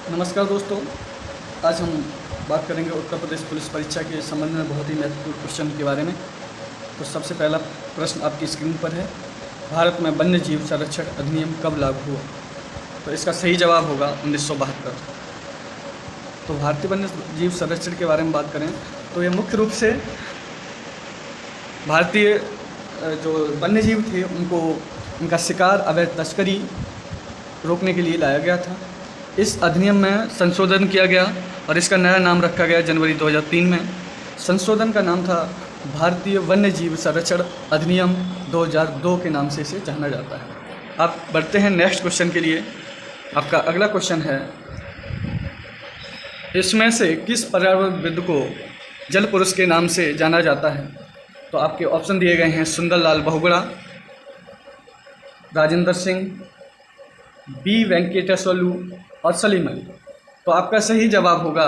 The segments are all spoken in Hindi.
नमस्कार दोस्तों। आज हम बात करेंगे उत्तर प्रदेश पुलिस परीक्षा के संबंध में बहुत ही महत्वपूर्ण क्वेश्चन के बारे में। तो सबसे पहला प्रश्न आपकी स्क्रीन पर है, भारत में वन्य जीव संरक्षण अधिनियम कब लागू हुआ? तो इसका सही जवाब होगा 1972। तो भारतीय वन्य जीव संरक्षण के बारे में बात करें तो ये मुख्य रूप से भारतीय जो वन्य जीव थे उनका शिकार, अवैध तस्करी रोकने के लिए लाया गया था। इस अधिनियम में संशोधन किया गया और इसका नया नाम रखा गया जनवरी 2003 में। संशोधन का नाम था भारतीय वन्य जीव संरक्षण अधिनियम 2002 के नाम से इसे जाना जाता है। आप बढ़ते हैं नेक्स्ट क्वेश्चन के लिए। आपका अगला क्वेश्चन है, इसमें से किस पर्यावरणविद को जल पुरुष के नाम से जाना जाता है? तो आपके ऑप्शन दिए गए हैं, सुंदरलाल बहुगुणा, राजेंद्र सिंह, बी वेंकटेश्वरलू और सलीम अली। तो आपका सही जवाब होगा,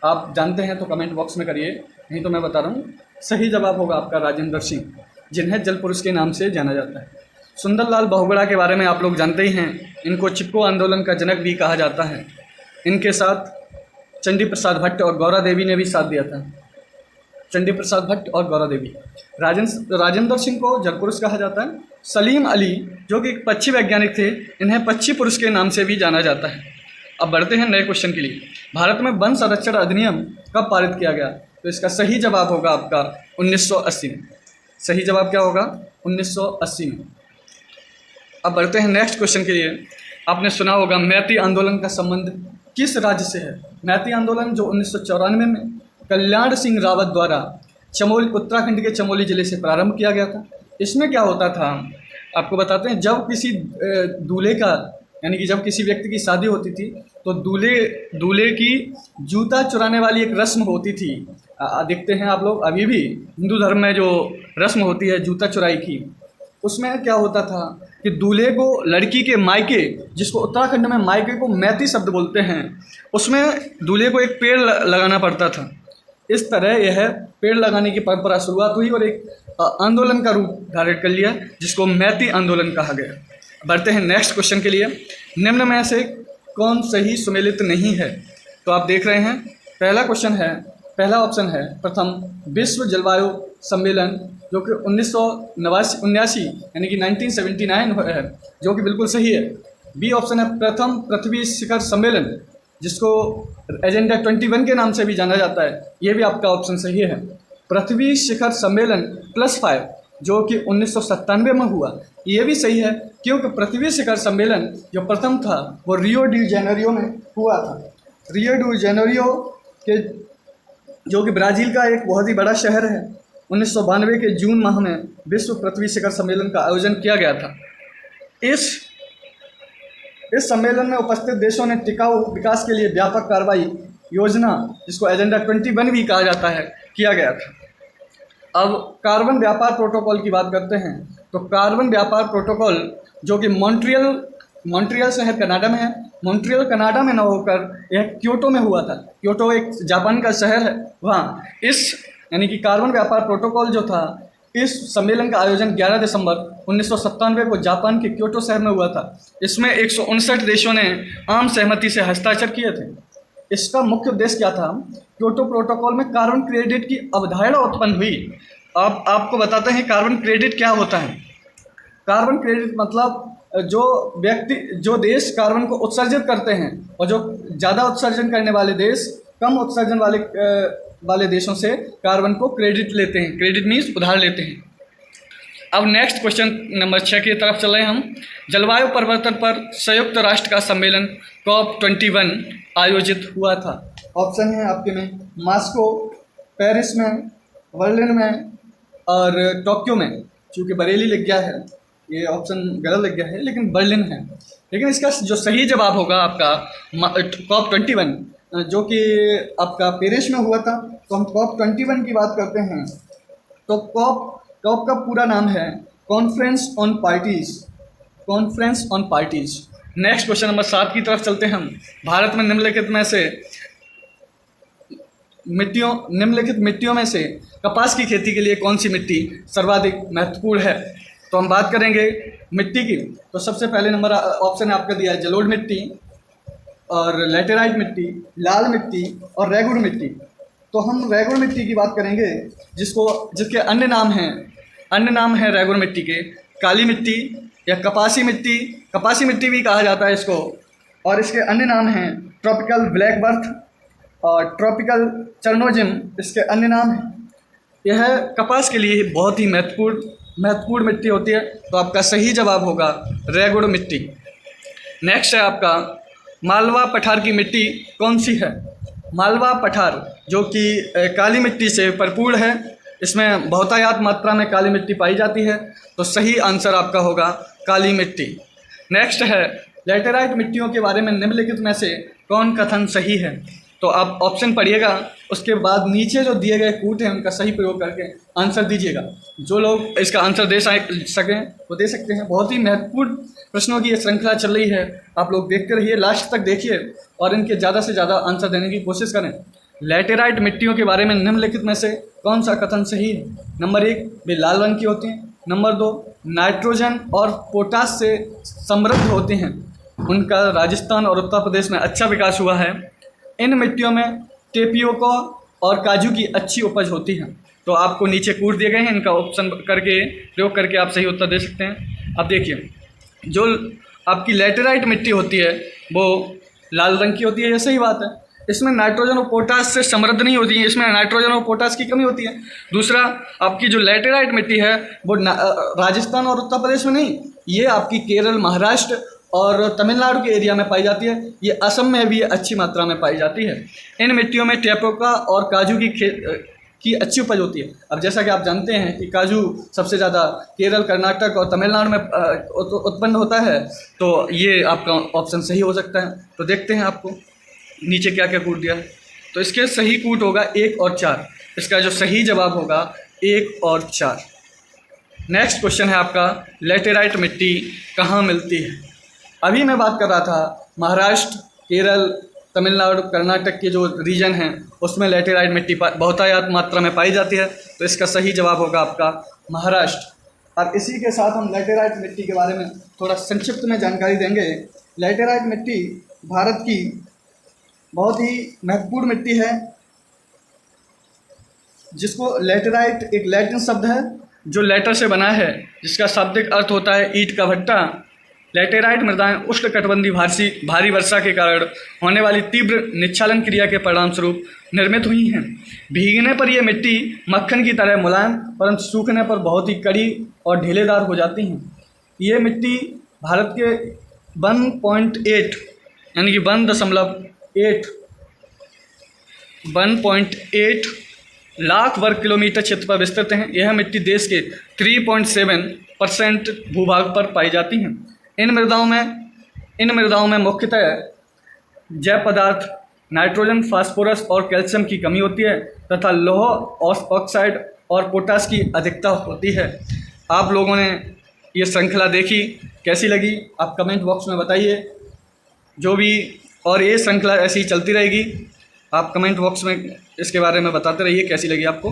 आप जानते हैं तो कमेंट बॉक्स में करिए, नहीं तो मैं बता रहा हूँ, सही जवाब होगा आपका राजेंद्र सिंह, जिन्हें जल पुरुष के नाम से जाना जाता है। सुंदरलाल बहुगुणा के बारे में आप लोग जानते ही हैं, इनको चिपको आंदोलन का जनक भी कहा जाता है। इनके साथ चंडी प्रसाद भट्ट और गौरा देवी ने भी साथ दिया था। चंडी प्रसाद भट्ट और गौरा देवी। राजेंद्र सिंह को जल पुरुष कहा जाता है। सलीम अली जो कि एक पक्षी वैज्ञानिक थे, इन्हें पक्षी पुरुष के नाम से भी जाना जाता है। अब बढ़ते हैं नए क्वेश्चन के लिए। भारत में वन संरक्षण अधिनियम कब पारित किया गया? तो इसका सही जवाब होगा आपका 1980 में। सही जवाब क्या होगा? 1980 में। अब बढ़ते हैं नेक्स्ट क्वेश्चन के लिए। आपने सुना होगा मैती आंदोलन का संबंध किस राज्य से है? मैती आंदोलन जो 1994 में कल्याण सिंह रावत द्वारा उत्तराखंड के चमोली जिले से प्रारंभ किया गया था। इसमें क्या होता था आपको बताते हैं। जब किसी दूल्हे का यानी कि जब किसी व्यक्ति की शादी होती थी तो दूल्हे की जूता चुराने वाली एक रस्म होती थी। देखते हैं आप लोग अभी भी हिंदू धर्म में जो रस्म होती है जूता चुराई की, उसमें क्या होता था कि दूल्हे को लड़की के मायके, जिसको उत्तराखंड में मायके को मैती शब्द बोलते हैं, उसमें दूल्हे को एक पेड़ लगाना पड़ता था। इस तरह यह पेड़ लगाने की परंपरा शुरुआत हुई और एक आंदोलन का रूप धारण कर लिया, जिसको मैती आंदोलन कहा गया। बढ़ते हैं नेक्स्ट क्वेश्चन के लिए। निम्न में से कौन सही सुमेलित नहीं है? तो आप देख रहे हैं, पहला ऑप्शन है प्रथम विश्व जलवायु सम्मेलन, जो कि 1979 यानी कि 1979 है, जो कि बिल्कुल सही है। बी ऑप्शन है प्रथम पृथ्वी शिखर सम्मेलन, जिसको एजेंडा 21 के नाम से भी जाना जाता है। ये भी आपका ऑप्शन सही है। पृथ्वी शिखर सम्मेलन +5 जो कि 1997 में हुआ, ये भी सही है, क्योंकि पृथ्वी शिखर सम्मेलन जो प्रथम था वो रियो डी जेनेरियो में हुआ था। रियो डी जेनेरियो के जो कि ब्राज़ील का एक बहुत ही बड़ा शहर है। 1992 के जून माह में विश्व पृथ्वी शिखर सम्मेलन का आयोजन किया गया था। इस सम्मेलन में उपस्थित देशों ने टिकाऊ विकास के लिए व्यापक कार्रवाई योजना, जिसको एजेंडा 21 भी कहा जाता है, किया गया था। अब कार्बन व्यापार प्रोटोकॉल की बात करते हैं। तो कार्बन व्यापार प्रोटोकॉल जो कि मॉन्ट्रियल शहर कनाडा में है, मॉन्ट्रियल कनाडा में न होकर यह क्योटो में हुआ था। क्योटो एक जापान का शहर है, वहाँ यानी कि कार्बन व्यापार प्रोटोकॉल जो था, इस सम्मेलन का आयोजन 11 दिसंबर 1997 को जापान के क्योटो शहर में हुआ था। इसमें 159 देशों ने आम सहमति से हस्ताक्षर किए थे। इसका मुख्य उद्देश्य क्या था? क्योटो प्रोटोकॉल में कार्बन क्रेडिट की अवधारणा उत्पन्न हुई। आपको बताते हैं कार्बन क्रेडिट क्या होता है। कार्बन क्रेडिट मतलब जो देश कार्बन को उत्सर्जित करते हैं और जो ज़्यादा उत्सर्जन करने वाले देश कम उत्सर्जन वाले देशों से कार्बन को क्रेडिट लेते हैं। क्रेडिट मीन्स उधार लेते हैं। अब नेक्स्ट क्वेश्चन नंबर 6 की तरफ चल रहे हैं हम। जलवायु परिवर्तन पर संयुक्त राष्ट्र का सम्मेलन COP21 आयोजित हुआ था। ऑप्शन है आपके में मॉस्को, पेरिस में, बर्लिन में और टोक्यो में। चूँकि बरेली लिख गया है, ये ऑप्शन गलत लग गया है, लेकिन बर्लिन है। लेकिन इसका जो सही जवाब होगा आपका COP21, जो कि आपका पेरिस में हुआ था। तो हम COP21 की बात करते हैं। तो COP का पूरा नाम है conference on parties. Next question number 7 की तरफ चलते हैं हम। भारत में निम्नलिखित मिट्टियों में से कपास की खेती के लिए कौन सी मिट्टी सर्वाधिक महत्वपूर्ण है? तो हम बात करेंगे मिट्टी की। तो सबसे पहले नंबर ऑप्शन आपका दिया है जलोढ़ मिट्टी, और लेटेराइट मिट्टी, लाल मिट्टी और रेगुड़ मिट्टी। तो हम रेगुड़ मिट्टी की बात करेंगे, जिसके अन्य नाम हैं रेगुड़ मिट्टी के काली मिट्टी या कपासी मिट्टी भी कहा जाता है इसको। और इसके अन्य नाम हैं ट्रॉपिकल ब्लैक बर्थ और ट्रॉपिकल चरनोजिम, इसके अन्य नाम हैं। यह कपास के लिए बहुत ही महत्वपूर्ण मिट्टी होती है। तो आपका सही जवाब होगा रेगुड़ मिट्टी। नेक्स्ट है आपका मालवा पठार की मिट्टी कौन सी है? मालवा पठार जो कि काली मिट्टी से भरपूर है, इसमें बहुतायत मात्रा में काली मिट्टी पाई जाती है। तो सही आंसर आपका होगा काली मिट्टी। नेक्स्ट है लेटेराइट मिट्टियों के बारे में निम्नलिखित में से कौन कथन सही है? तो आप ऑप्शन पढ़िएगा, उसके बाद नीचे जो दिए गए कूट हैं उनका सही प्रयोग करके आंसर दीजिएगा। जो लोग इसका आंसर दे सकें वो दे सकते हैं। बहुत ही महत्वपूर्ण प्रश्नों की ये श्रृंखला चल रही है, आप लोग देखते रहिए, लास्ट तक देखिए और इनके ज़्यादा से ज़्यादा आंसर देने की कोशिश करें। लेटेराइट मिट्टियों के बारे में निम्नलिखित में से कौन सा कथन सही है? नंबर 1, वे लाल रंग की होती हैं। नंबर 2, नाइट्रोजन और पोटाश से समृद्ध होती हैं, उनका राजस्थान और उत्तर प्रदेश में अच्छा विकास हुआ है। इन मिट्टियों में टेपियोका और काजू की अच्छी उपज होती है। तो आपको नीचे कूट दिए गए हैं, इनका ऑप्शन प्रयोग करके आप सही उत्तर दे सकते हैं। अब देखिए, जो आपकी लेटेराइट मिट्टी होती है वो लाल रंग की होती है, ये सही बात है। इसमें नाइट्रोजन और पोटाश से समृद्ध नहीं होती है, इसमें नाइट्रोजन और पोटाश की कमी होती है। दूसरा, आपकी जो लेटेराइट मिट्टी है वो राजस्थान और उत्तर प्रदेश में नहीं, ये आपकी केरल, महाराष्ट्र और तमिलनाडु के एरिया में पाई जाती है। ये असम में भी अच्छी मात्रा में पाई जाती है। इन मिट्टियों में टेपोका और काजू की अच्छी उपज होती है। अब जैसा कि आप जानते हैं कि काजू सबसे ज़्यादा केरल, कर्नाटक और तमिलनाडु में उत्पन्न होता है, तो ये आपका ऑप्शन सही हो सकता है। तो देखते हैं आपको नीचे क्या क्या कूट दिया है। तो इसके सही कूट होगा 1 और 4। इसका जो सही जवाब होगा 1 और 4। नेक्स्ट क्वेश्चन है आपका, लेटेराइट मिट्टी कहाँ मिलती है? अभी मैं बात कर रहा था महाराष्ट्र, केरल, तमिलनाडु, कर्नाटक के जो रीजन हैं उसमें लेटेराइट मिट्टी बहुतायत मात्रा में पाई जाती है। तो इसका सही जवाब होगा आपका महाराष्ट्र। और इसी के साथ हम लेटेराइट मिट्टी के बारे में थोड़ा संक्षिप्त में जानकारी देंगे। लेटेराइट मिट्टी भारत की बहुत ही महत्वपूर्ण मिट्टी है, जिसको लेटेराइट एक लैटिन शब्द है जो लेटर से बना है, जिसका शाब्दिक अर्थ होता है ईंट का भट्टा। लेटेराइट मृदाएं उष्णकटिबंधीय भारी वर्षा के कारण होने वाली तीव्र निच्छालन क्रिया के परिणामस्वरूप निर्मित हुई हैं। भीगने पर यह मिट्टी मक्खन की तरह मुलायम, परंतु सूखने पर बहुत ही कड़ी और ढीलेदार हो जाती हैं। ये मिट्टी भारत के 1.8 यानी कि 1.8 लाख वर्ग किलोमीटर क्षेत्र पर विस्तृत हैं। यह मिट्टी देश के 3.7% भूभाग पर पाई जाती हैं। इन मृदाओं में मुख्यतः जैव पदार्थ नाइट्रोजन, फास्फोरस और कैल्शियम की कमी होती है तथा लौह ऑक्साइड और पोटाश की अधिकता होती है। आप लोगों ने ये श्रृंखला देखी, कैसी लगी आप कमेंट बॉक्स में बताइए। जो भी, और ये श्रृंखला ऐसी ही चलती रहेगी। आप कमेंट बॉक्स में इसके बारे में बताते रहिए कैसी लगी आपको।